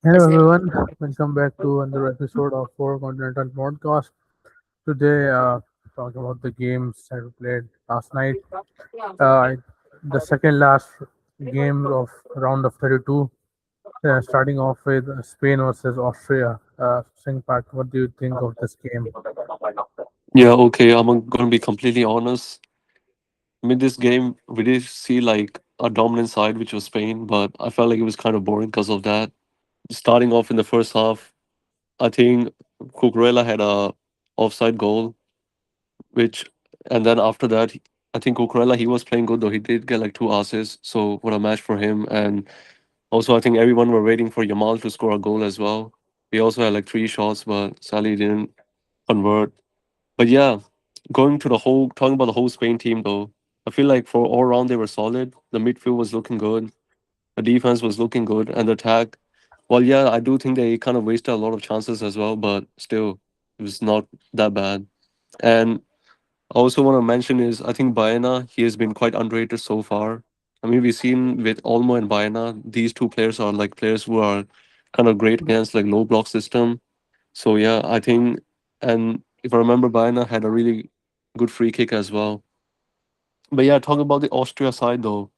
Hello everyone, welcome back to another episode of Four Continental Podcast. Today, talk about the games that we played last night. Uh, the second last game of round of 32, starting off with Spain versus Austria. Singpak, what do you think of this game? Yeah, okay. Gonna be completely honest. Mid this game, we did see like a dominant side, which was Spain, but I felt like it was kind of boring because of that. Starting off in the first half, I think Cucurella had a offside goal, which, and then after that, I think Cucurella he was playing good though. He did get like two assists, so what a match for him. And also, I think everyone were waiting for Yamal to score a goal as well. He also had like three shots, but sadly didn't convert. But yeah, talking about the whole Spain team though, I feel like for all round they were solid. The midfield was looking good, the defense was looking good, and the attack. Well, yeah, I do think they kind of wasted a lot of chances as well, but still, it was not that bad. And I also want to mention is I think Baena he has been quite underrated so far. I mean, we've seen with Olmo and Baena, these two players are like players who are kind of great against like low block system. So yeah, I think, and if I remember, Baena had a really good free kick as well. But yeah, talking about the Austria side though,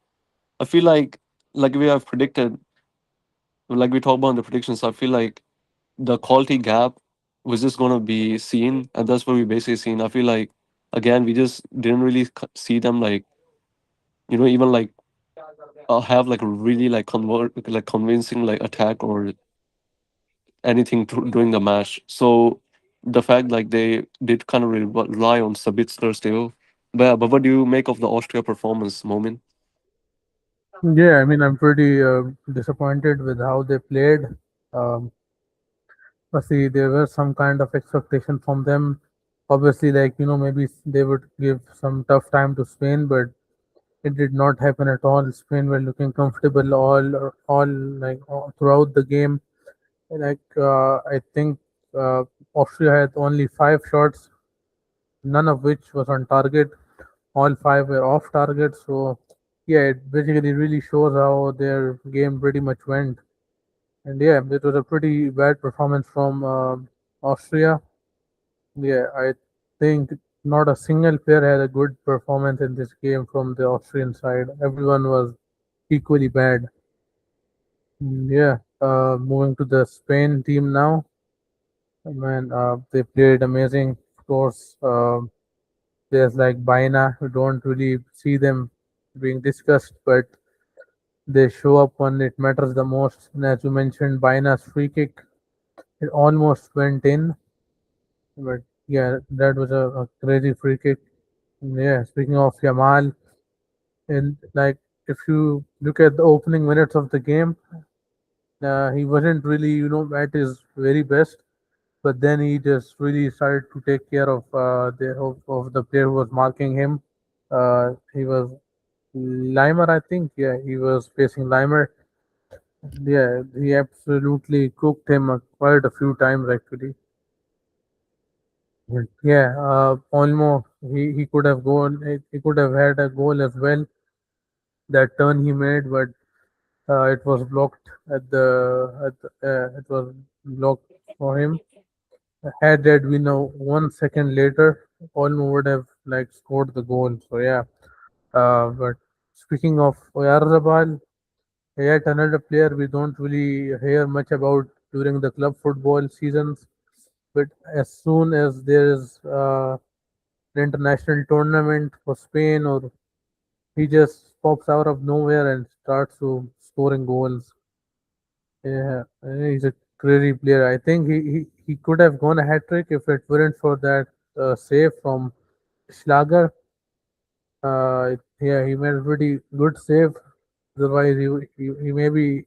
I feel like we have predicted, like we talked about in the predictions, I feel like the quality gap was just gonna be seen, and that's what we basically seen. I feel like again we just didn't really see them like even like have like a really like convincing like attack or anything during the match. So the fact like they did kind of rely on Sabitzer still. But what do you make of the Austria performance moment? Yeah, I mean, I'm pretty disappointed with how they played. Um, but see, there were some kind of expectation from them. Obviously, like, maybe they would give some tough time to Spain, but it did not happen at all. Spain were looking comfortable all throughout the game. I think Austria had only 5 shots, none of which was on target. All five were off target. So yeah, it basically really shows how their game pretty much went. And yeah, it was a pretty bad performance from Austria. Yeah, I think not a single player had a good performance in this game from the Austrian side. Everyone was equally bad. Yeah, moving to the Spain team now. Man, they played amazing. Of course, players like Baina, we don't really see them being discussed, but they show up when it matters the most. And as you mentioned, Baina's free kick, it almost went in, but yeah, that was a crazy free kick. Yeah, speaking of Yamal, and like if you look at the opening minutes of the game, he wasn't really, at his very best. But then he just really started to take care of the player who was marking him. He was Limer, I think. Yeah, he was facing Limer. Yeah, he absolutely cooked him quite a few times actually. Yeah, almost he could have gone. He could have had a goal as well. That turn he made, but it was blocked it was blocked for him. Had that been 1 second later, Olmo would have like scored the goal. So yeah. But speaking of Oyarzabal, yet another player we don't really hear much about during the club football seasons. But as soon as there is an international tournament for Spain, or he just pops out of nowhere and starts to scoring goals. Yeah, he's a crazy player. I think he could have gone a hat trick if it weren't for that save from Schlager. Yeah, he made a pretty good save. Otherwise, he maybe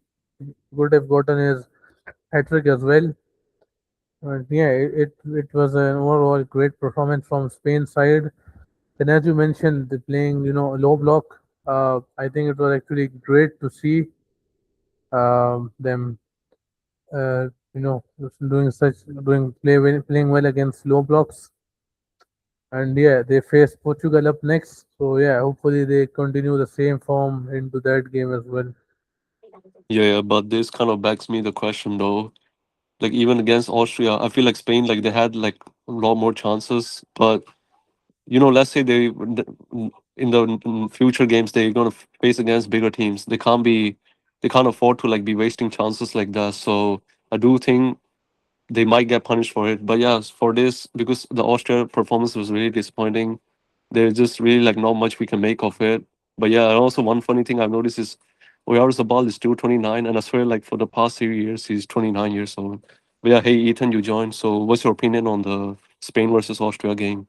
would have gotten his hat trick as well. But yeah, it was an overall great performance from Spain side. Then, as you mentioned, the playing low block. I think it was actually great to see them playing well against low blocks. And yeah, they face Portugal up next. So yeah, hopefully they continue the same form into that game as well. Yeah, but this kind of begs me the question though. Like even against Austria, I feel like Spain, like they had like a lot more chances. But let's say in the future games they're gonna face against bigger teams. They can't afford to like be wasting chances like that. So I do think they might get punished for it. But yeah, for this, because the Austria performance was really disappointing, there's just really like not much we can make of it. But yeah, and also one funny thing I've noticed is Oyarzabal is still 29, and I swear like for the past 3 years he's 29 years old. But yeah, hey Ethan, you joined. So what's your opinion on the Spain versus Austria game?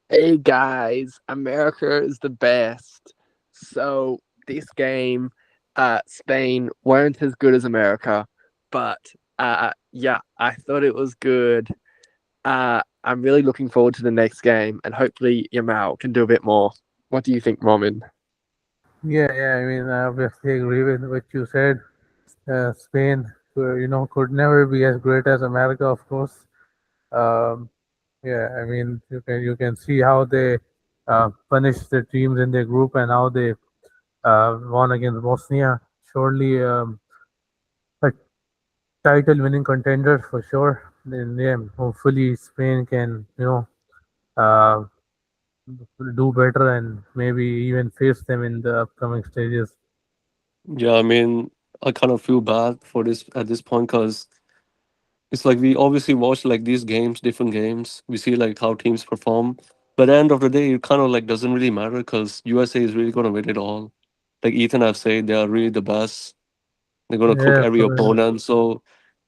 Hey guys, America is the best. So this game, Spain weren't as good as America, but yeah, I thought it was good. I'm really looking forward to the next game, and hopefully Yamal can do a bit more. What do you think, Roman? Yeah. I mean, I obviously agree with what you said. Spain, could never be as great as America, of course. Um, yeah, I mean, you can see how they punished the teams in their group and how they won against Bosnia. Surely, a title-winning contender for sure. Then, yeah, hopefully Spain can, uh, do better and maybe even face them in the upcoming stages. Yeah, I mean, I kind of feel bad for this at this point because it's like we obviously watch like these games, different games. We see like how teams perform, but at the end of the day, it kind of like doesn't really matter because USA is really gonna win it all. Like Ethan have said, they are really the best. They're gonna cook Yeah, every opponent. So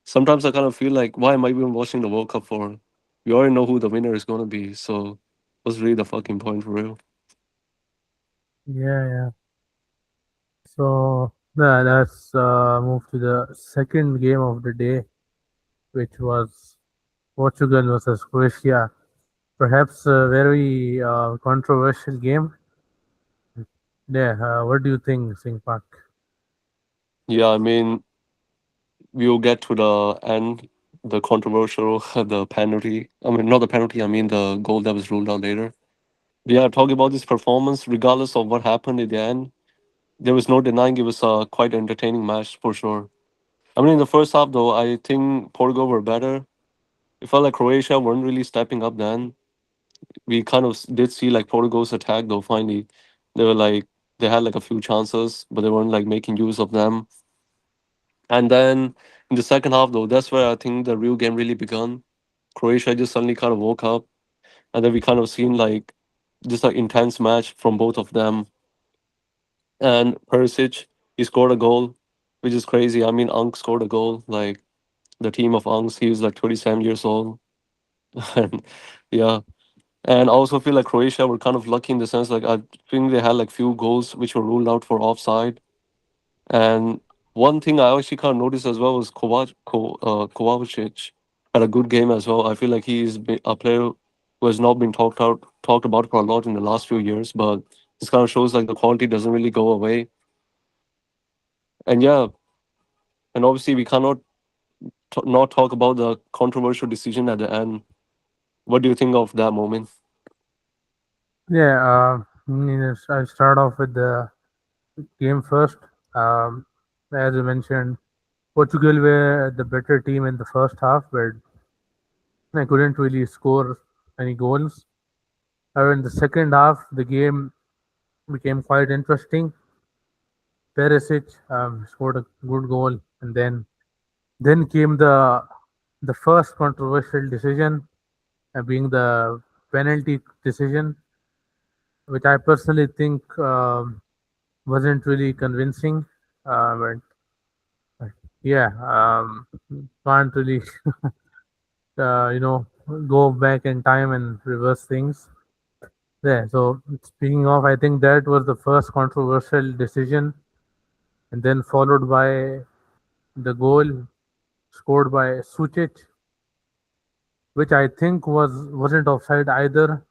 sometimes I kind of feel like, why am I even watching the World Cup for? We already know who the winner is gonna be. So what's really the fucking point for real? yeah. So let's move to the second game of the day, which was Portugal versus Croatia. Perhaps a very controversial game. Yeah, what do you think, Singh Park? Yeah, I mean, we'll get to the end, the controversial, the penalty. I mean, not the penalty. I mean the goal that was ruled out later. Yeah, talking about this performance, regardless of what happened at the end, there was no denying it was a quite entertaining match for sure. I mean, in the first half, though, I think Portugal were better. It felt like Croatia weren't really stepping up then. We kind of did see like Portugal's attack, though, finally. They were like, they had like a few chances, but they weren't like making use of them. And then in the second half, though, that's where I think the real game really begun. Croatia just suddenly kind of woke up, and then we kind of seen like just like intense match from both of them. And Perisic, he scored a goal, which is crazy. I mean, Unk scored a goal. Like the team of Unks, he was like 27 years old. And yeah. And I also feel like Croatia were kind of lucky in the sense like I think they had like few goals which were ruled out for offside. And one thing I actually kind of noticed as well was Kovacic had a good game as well. I feel like a player who has not been talked about for a lot in the last few years, but this kind of shows like the quality doesn't really go away. And yeah, and obviously we cannot not talk about the controversial decision at the end. What do you think of that moment? Yeah, I'll start off with the game first. Um, as you mentioned, Portugal were the better team in the first half, but they couldn't really score any goals. However, in the second half, the game became quite interesting. Perisic scored a good goal, and then came the first controversial decision, being the penalty decision, which I personally think wasn't really convincing. But yeah, can't really you know go back in time and reverse things. Yeah. So speaking of, I think that was the first controversial decision, and then followed by the goal scored by Sucic, which I think wasn't offside either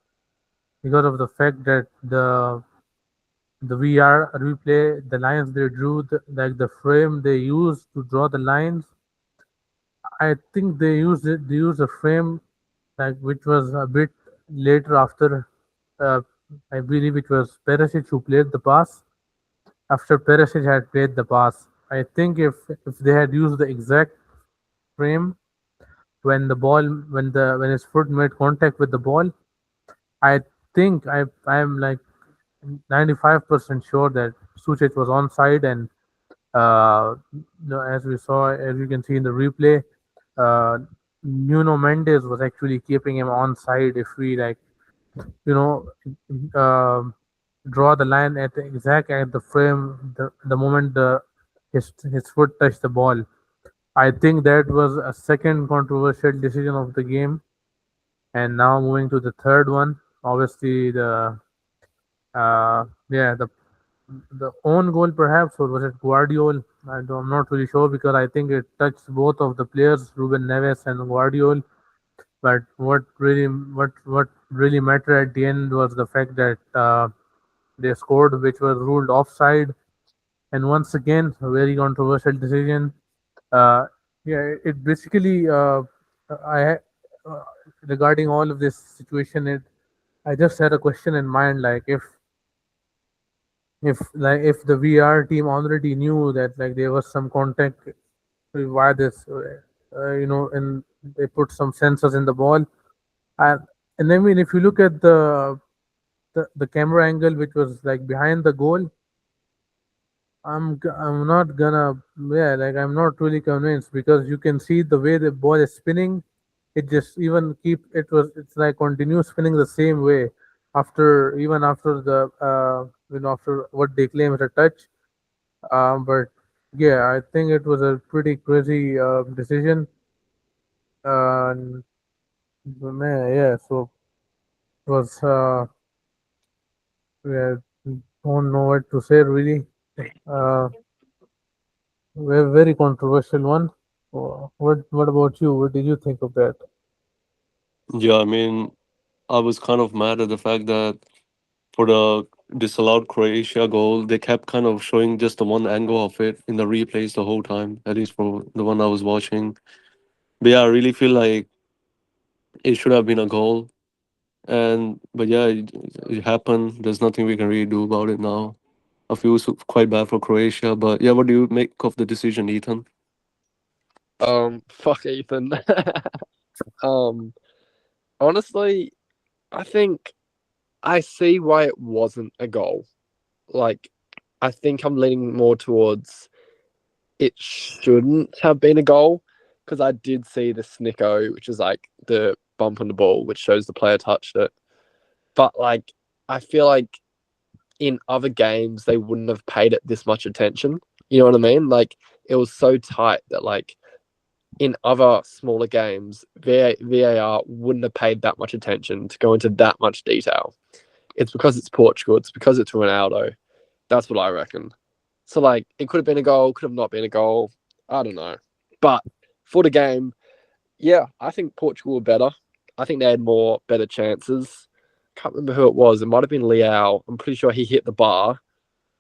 because of the fact that the VR replay, the lines they drew, like the frame they used to draw the lines, I think they used a frame like which was a bit later after. Uh, I believe it was Perisic who played the pass after Perisic had played the pass. I think if they had used the exact frame when the ball when his foot made contact with the ball, I think I'm like 95% sure that Suchek was onside, and as we saw, as you can see in the replay, uh, Nuno Mendes was actually keeping him onside. If we like, you know, um draw the line at the exact at the frame, the moment his foot touched the ball. I think that was a second controversial decision of the game. And now moving to the third one, obviously the own goal perhaps, or was it Guardiol? I'm not really sure because I think it touched both of the players, Ruben Neves and Guardiol. But what really mattered at the end was the fact that they scored, which was ruled offside. And once again, a very controversial decision. Uh, yeah, it basically I uh, regarding all of this situation, I just had a question in mind, like if the VR team already knew that like there was some contact, why this, and they put some sensors in the ball, and and I mean if you look at the camera angle which was like behind the goal, I'm not gonna, yeah, like I'm not really convinced because you can see the way the ball is spinning. It just even keep it was it's like continuous spinning the same way after the after what they claim is a touch. But yeah, I think it was a pretty crazy decision. And man, yeah, so it was yeah, don't know what to say really. Uh, very controversial one. What about you? What did you think of that? Yeah, I mean, I was kind of mad at the fact that for the disallowed Croatia goal, they kept kind of showing just the one angle of it in the replays the whole time, at least for the one I was watching. But yeah, I really feel like it should have been a goal. And but yeah, it happened. There's nothing we can really do about it now. I feel quite bad for Croatia, but yeah, what do you make of the decision, Ethan? Fuck Ethan. um, Honestly, I think I see why it wasn't a goal. Like, I think I'm leaning more towards it shouldn't have been a goal because I did see the snicko, which is like the bump on the ball, which shows the player touched it. But like, I feel like in other games they wouldn't have paid it this much attention. You know what I mean? Like, it was so tight that like in other smaller games, VAR wouldn't have paid that much attention to go into that much detail. It's because it's Portugal. It's because it's Ronaldo. That's what I reckon. So like, it could have been a goal, could have not been a goal. I don't know. But for the game, yeah, I think Portugal were better. I think they had more better chances. Can't remember who it was. It might have been Leao. I'm pretty sure he hit the bar.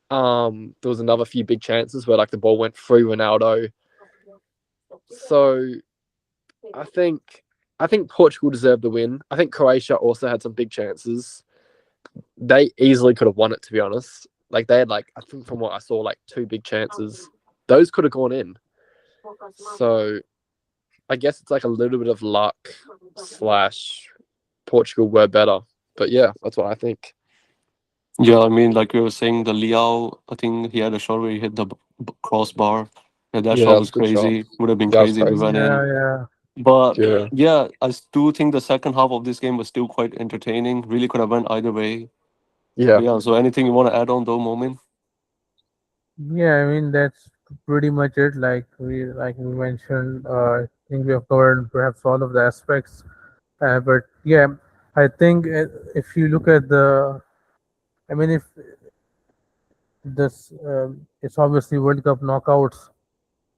There was another few big chances where like the ball went through Ronaldo. So I think I think Portugal deserved the win. I think Croatia also had some big chances. They easily could have won it, to be honest. Like they had like I think from what I saw, like two big chances. Those could have gone in. So I guess it's like a little bit of luck slash Portugal were better. But yeah, that's what I think. Yeah, I mean, like you were saying, the Liao, I think he had a shot where he hit the crossbar. Yeah, that Yeah, shot that was was a good shot. crazy. Would have been That was crazy if it crazy. went in. Yeah, yeah. But Yeah. yeah, I do think the second half of this game was still quite entertaining. Really could have went either way. Yeah. But yeah, so anything you want to add on though, moment? Yeah, I mean that's pretty much it. Like we mentioned, I think we have covered perhaps all of the aspects. But yeah, I think if you look at I mean, if this, it's obviously World Cup knockouts.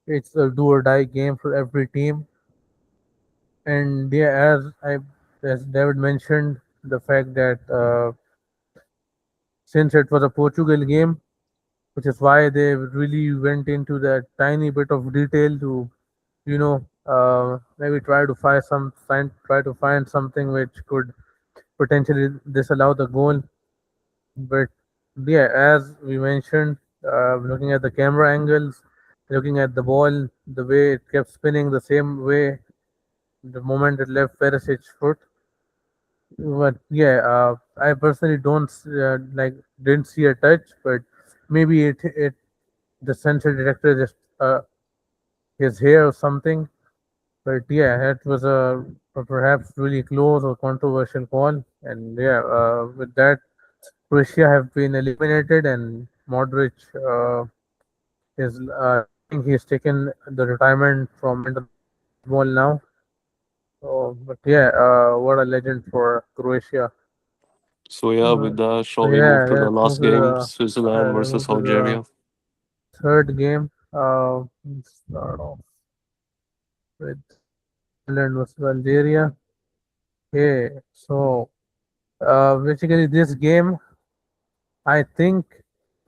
It's a do or die game for every team. And yeah, as David mentioned, the fact that since it was a Portugal game, which is why they really went into that tiny bit of detail to, maybe try to find something which could potentially disallow the goal. But yeah, as we mentioned, looking at the camera angles, looking at the ball, the way it kept spinning the same way the moment it left Perisic's foot. But yeah, I personally don't didn't see a touch, but maybe it the sensor detector just his hair or something. But yeah, it was a perhaps really close or controversial call, and yeah, with that, Croatia have been eliminated, and Modric is I think he's taken the retirement from international football now. So, but yeah, what a legend for Croatia. So yeah, Uh, with that, so shall we move yeah, to the let's move last to game, yeah, Switzerland let's versus move to the Algeria? third game. Let's start off with Switzerland versus Algeria. Okay, so basically this game, I think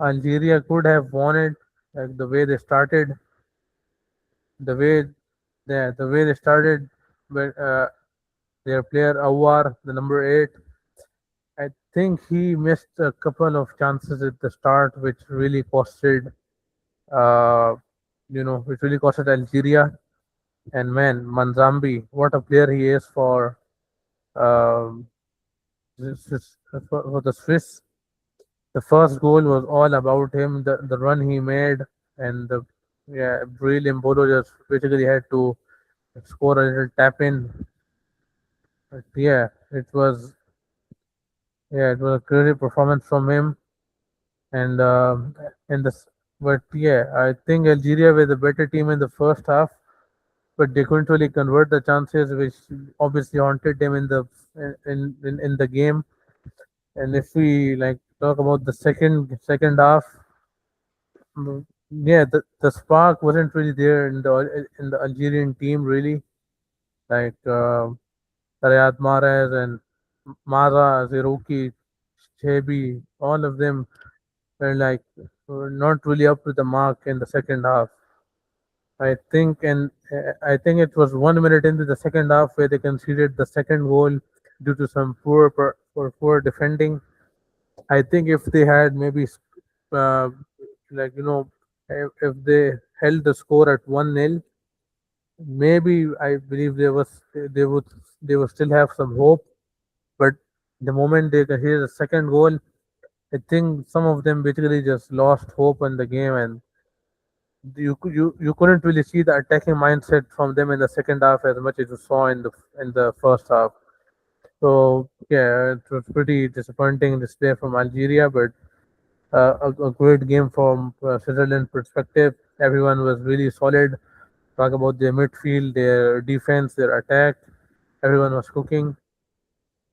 Algeria could have won it. Like the way they started, the way the way they started, but their player Awar, the number 8, I think he missed a couple of chances at the start, which really costed, uh, which really costed Algeria. And man, Manzambi, what a player he is um, for the Swiss. The first goal was all about him, the run he made, and the yeah, brilliant Bolo just basically had to score a little tap in. But it was a great performance from him, and this, but yeah, I think Algeria were the better team in the first half, but they couldn't really convert the chances, which obviously haunted them in the game. And if we like talk about the second half, yeah, the spark wasn't really there in the Algerian team really. Like Riyad Mahrez and Maza, Zerouki, Chebi, all of them were not really up to the mark in the second half. I think it was 1 minute into the second half where they conceded the second goal due to some poor defending. I think if they had maybe uh, like if they held the score at 1-0, maybe I believe they would still have some hope. But the moment they conceded the second goal, I think some of them basically just lost hope in the game, and you couldn't really see the attacking mindset from them in the second half as much as you saw in the first half. So yeah, it was pretty disappointing display from Algeria, but a great game from Switzerland perspective. Everyone was really solid. Talk about their midfield, their defense, their attack. Everyone was cooking.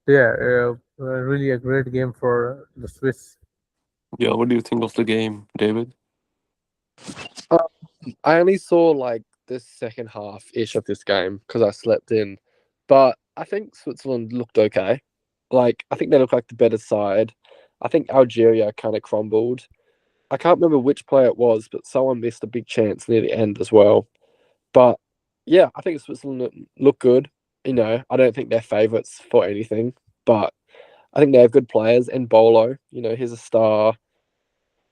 So, yeah, really a great game for the Swiss. Yeah, what do you think of the game, David? Uh, I only saw like the second half ish of this game because I slept in, but I think Switzerland looked okay. Like I think they look like the better side. I think Algeria kind of crumbled. I can't remember which player it was, but someone missed a big chance near the end as well. But yeah, I think Switzerland look good. I don't think they're favourites for anything, but I think they have good players. And Bolo, he's a star.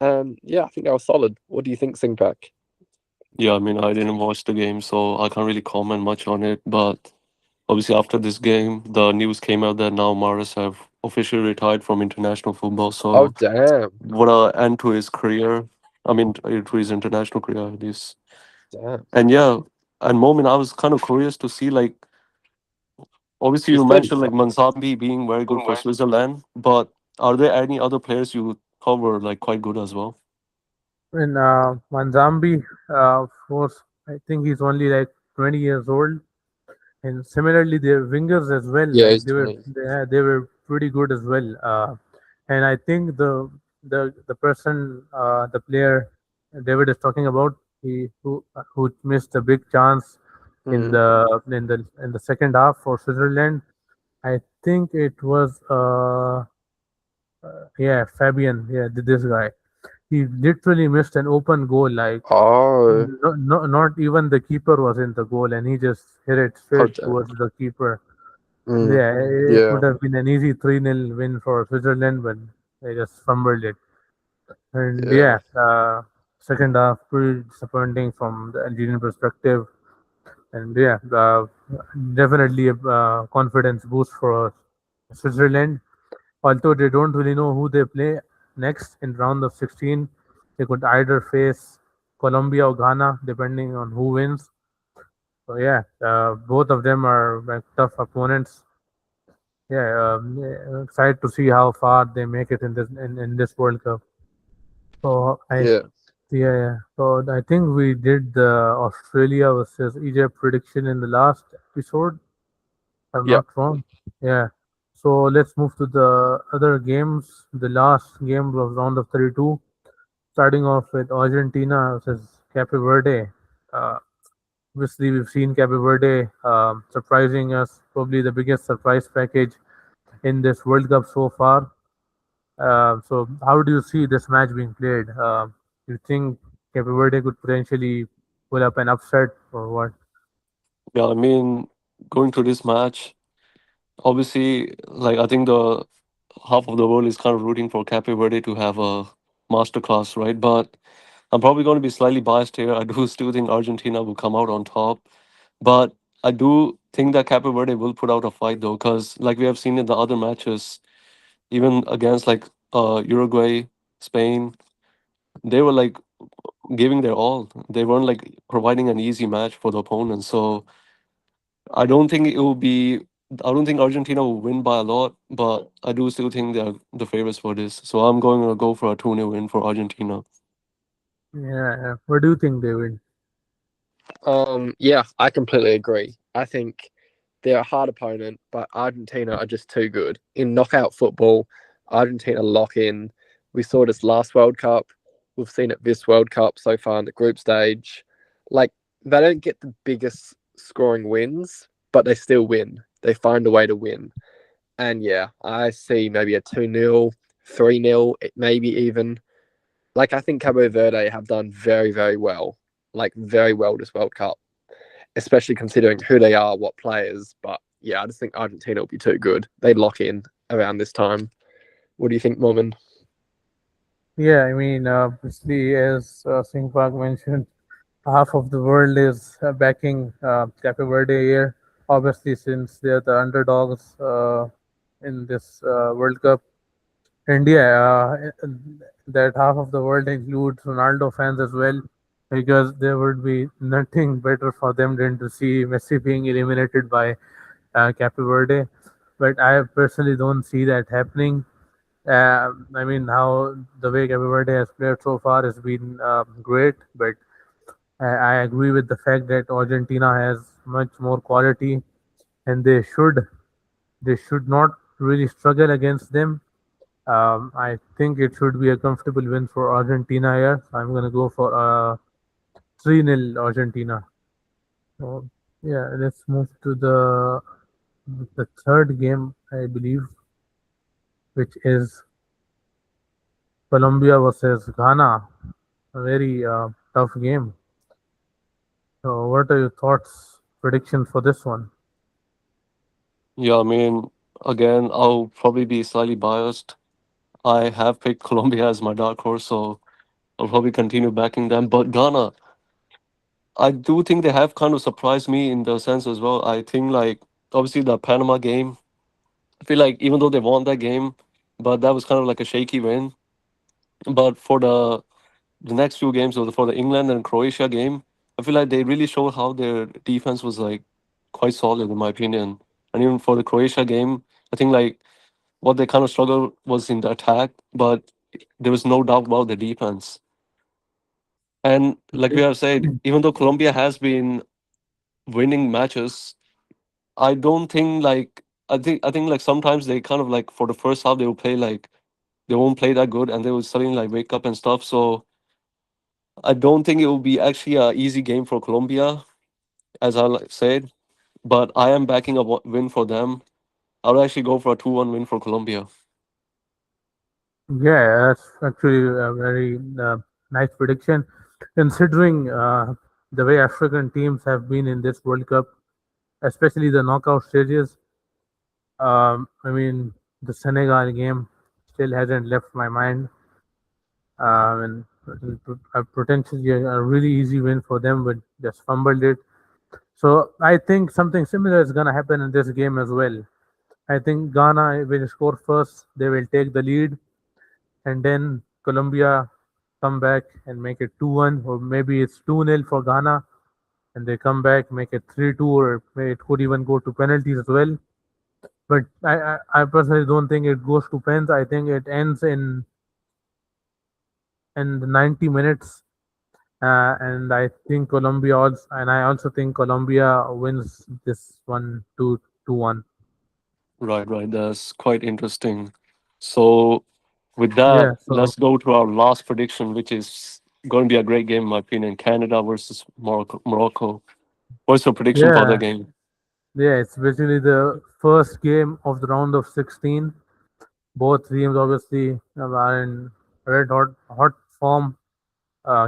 Yeah, I think they were solid. What do you think, Singpack? Yeah, I mean, I didn't watch the game, so I can't really comment much on it. But obviously, after this game, the news came out that now Maris have officially retired from international football. Oh So damn, what a end to his career. I mean, to his international career at least. damn. And yeah, at moment I was kind of curious to see like obviously He's you mentioned 35. like Manzambi being very good for Switzerland, but are there any other players you thought were like quite good as well? And Manzambi, of course, I think he's only like 20 years old. And similarly, their wingers as well, Yeah, like he's 20. they were pretty good as well. And I think the person, the player David is talking about, he who missed a big chance Mm. in the second half for Switzerland. I think it was yeah, Fabian, yeah, this guy. He literally missed an open goal, like Oh, not even the keeper was in the goal, and he just hit it oh straight damn. towards the keeper. Mm. Yeah, it Yeah, would have been an easy 3-0 win for Switzerland, but they just fumbled it. And yeah. yeah, Second half pretty disappointing from the Algerian perspective, and yeah, definitely a confidence boost for Switzerland. Although they don't really know who they play next in round of 16, they could either face Colombia or Ghana, depending on who wins. So yeah, both of them are like tough opponents. Yeah, yeah, excited to see how far they make it in this World Cup. So Yeah. yeah, yeah. So I think we did the Australia versus Egypt prediction in the last episode, if I'm Yep. not wrong. Yeah. So let's move to the other games. The last game was round of 32, starting off with Argentina versus Cape Verde. Uh, Obviously, we've seen Cape Verde surprising us, probably the biggest surprise package in this World Cup so far. So, how do you see this match being played? Do you think Cape Verde could potentially pull up an upset or what? Yeah, I mean, going to this match, obviously, like I think the half of the world is kind of rooting for Cape Verde to have a masterclass, right? But I'm probably going to be slightly biased here. I do still think Argentina will come out on top, but I do think that Cape Verde will put out a fight though, because like we have seen in the other matches, even against like Uruguay, Spain, they were like giving their all. They weren't like providing an easy match for the opponent. So I don't think it will be. I don't think Argentina will win by a lot, but I do still think they're the favorites for this. So I'm going to go for a 2-0 win for Argentina. Yeah, yeah. What do you think, David? Yeah, I completely agree. I think they're a hard opponent, but Argentina are just too good. In knockout football, Argentina lock in. We saw this last World Cup. We've seen it this World Cup so far in the group stage. Like, they don't get the biggest scoring wins, but they still win. They find a way to win. And yeah, I see maybe a 2-0, 3-0, maybe even. Like, I think Cabo Verde have done very, very well. Like, very well this World Cup, especially considering who they are, what players. But yeah, I just think Argentina will be too good. They lock in around this time. What do you think, Mormon? Yeah, I mean, obviously, as Singh Park mentioned, half of the world is backing Cape Verde here. Obviously, since they're the underdogs in this World Cup. India, that half of the world includes Ronaldo fans as well, because there would be nothing better for them than to see Messi being eliminated by Cape Verde. But I personally don't see that happening. I mean, how the way Cape Verde has played so far has been great, but I agree with the fact that Argentina has much more quality, and they should not really struggle against them. I think it should be a comfortable win for Argentina here. I'm going to go for 3-0 Argentina. So, yeah, let's move to the third game, I believe, which is Colombia versus Ghana. A very tough game. So, what are your thoughts, predictions for this one? Yeah, I mean, again, I'll probably be slightly biased. I have picked Colombia as my dark horse, so I'll probably continue backing them. But Ghana, I do think they have kind of surprised me in the sense as well. I think like obviously the Panama game, I feel like even though they won that game, but that was kind of like a shaky win. But for the next few games, or for the England and Croatia game, I feel like they really showed how their defense was like quite solid in my opinion. And even for the Croatia game, I think like what they kind of struggled was in the attack, but there was no doubt about the defense. And like we have said, even though Colombia has been winning matches, I don't think like I think like sometimes they kind of like for the first half they will play like they won't play that good and they will suddenly like wake up and stuff. So I don't think it will be actually a easy game for Colombia, as I said. But I am backing a win for them. I would actually go for a 2-1 win for Colombia. Yeah, that's actually a very nice prediction, considering the way African teams have been in this World Cup, especially the knockout stages. I mean, the Senegal game still hasn't left my mind. And a potentially a really easy win for them, but just fumbled it. So I think something similar is gonna happen in this game as well. I think Ghana will score first. They will take the lead, and then Colombia come back and make it 2-1, or maybe it's 2-0 for Ghana, and they come back, make it 3-2, or it could even go to penalties as well. But I personally don't think it goes to pens. I think it ends in the 90 minutes, and I also think Colombia wins this one 2-1. Right, right. That's quite interesting. So, with that, Yeah. So let's go to our last prediction, which is going to be a great game, in my opinion. Canada versus Morocco. Morocco. What's your prediction for that yeah, game? yeah, it's basically the first game of the round of 16. Both teams obviously are in red hot form.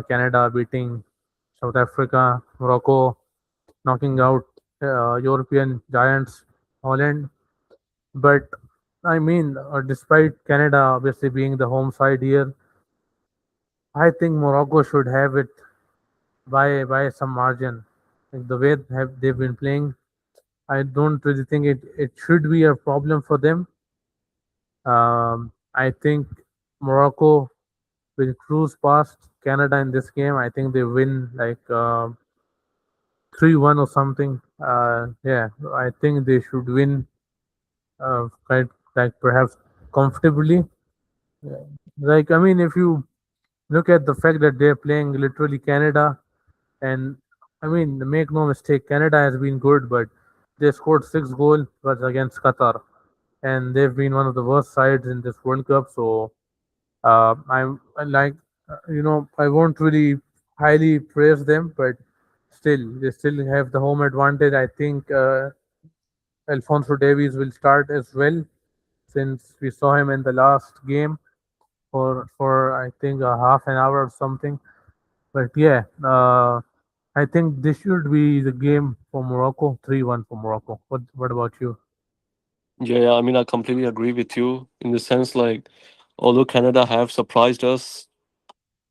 Canada beating South Africa, Morocco knocking out European giants Holland. But I mean, despite Canada obviously being the home side here, I think Morocco should have it by some margin. Like the way they've been playing, I don't really think it should be a problem for them. I think Morocco will cruise past Canada in this game. I think they win like 3-1 or something. Yeah, I think they should win quite like perhaps comfortably. Yeah. Like I mean, if you look at the fact that they're playing literally Canada, and I mean, make no mistake, Canada has been good, but they scored 6 goals was against Qatar, and they've been one of the worst sides in this World Cup. So I like I won't really highly praise them, but still they still have the home advantage. I think Alfonso Davies will start as well since we saw him in the last game for I think a half an hour or something. But yeah, I think this should be the game for Morocco, 3-1 for Morocco. What about you? Yeah, yeah, I mean, I completely agree with you in the sense like, although Canada have surprised us,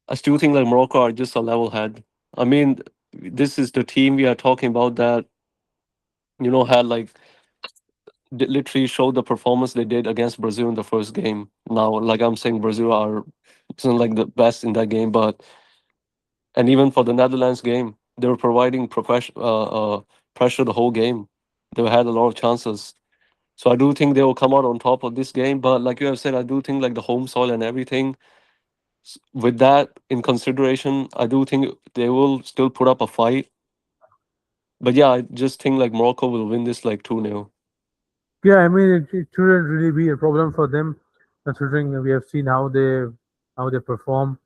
I still think like Morocco are just a level head. I mean, this is the team we are talking about that, had like literally showed the performance they did against Brazil in the first game. Now, like I'm saying, Brazil are isn't like the best in that game, but and even for the Netherlands game, they were providing pressure the whole game. They had a lot of chances. So I do think they will come out on top of this game. But like you have said, I do think like the home soil and everything, with that in consideration, I do think they will still put up a fight. But yeah, I just think like Morocco will win this like 2-0. Yeah, I mean it shouldn't really be a problem for them, considering we have seen how they perform.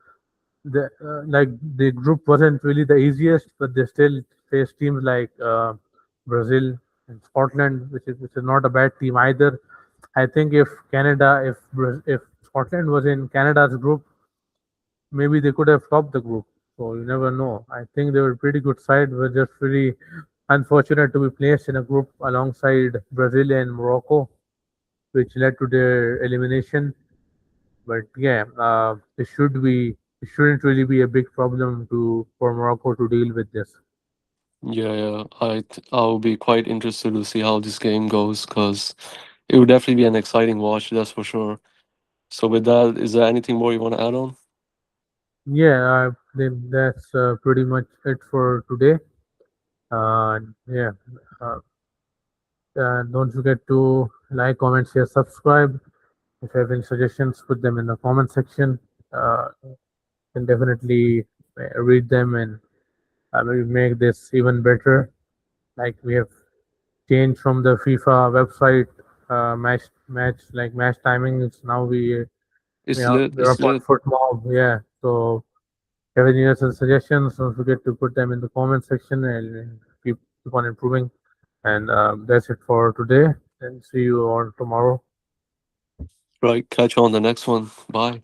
Like the group wasn't really the easiest, but they still faced teams like Brazil and Scotland, which is not a bad team either. I think if Scotland was in Canada's group, maybe they could have topped the group. So you never know. I think they were a pretty good side. We're just really unfortunate to be placed in a group alongside Brazil and Morocco, which led to their elimination. But yeah, it shouldn't really be a big problem to for Morocco to deal with this. Yeah, yeah. I'll be quite interested to see how this game goes because it would definitely be an exciting watch, that's for sure. So with that, is there anything more you want to add on? Yeah, then that's pretty much it for today. Yeah, uh, don't forget to like, comment, share, subscribe. If you have any suggestions, put them in the comment section. Can definitely read them and maybe make this even better. Like we have changed from the FIFA website match timings. Now It's lit. we're It's up on lit. foot mob. Yeah. So if you have any other suggestions, don't forget to put them in the comment section and keep on improving. And that's it for today. And see you on tomorrow. Right. Catch you on the next one. Bye.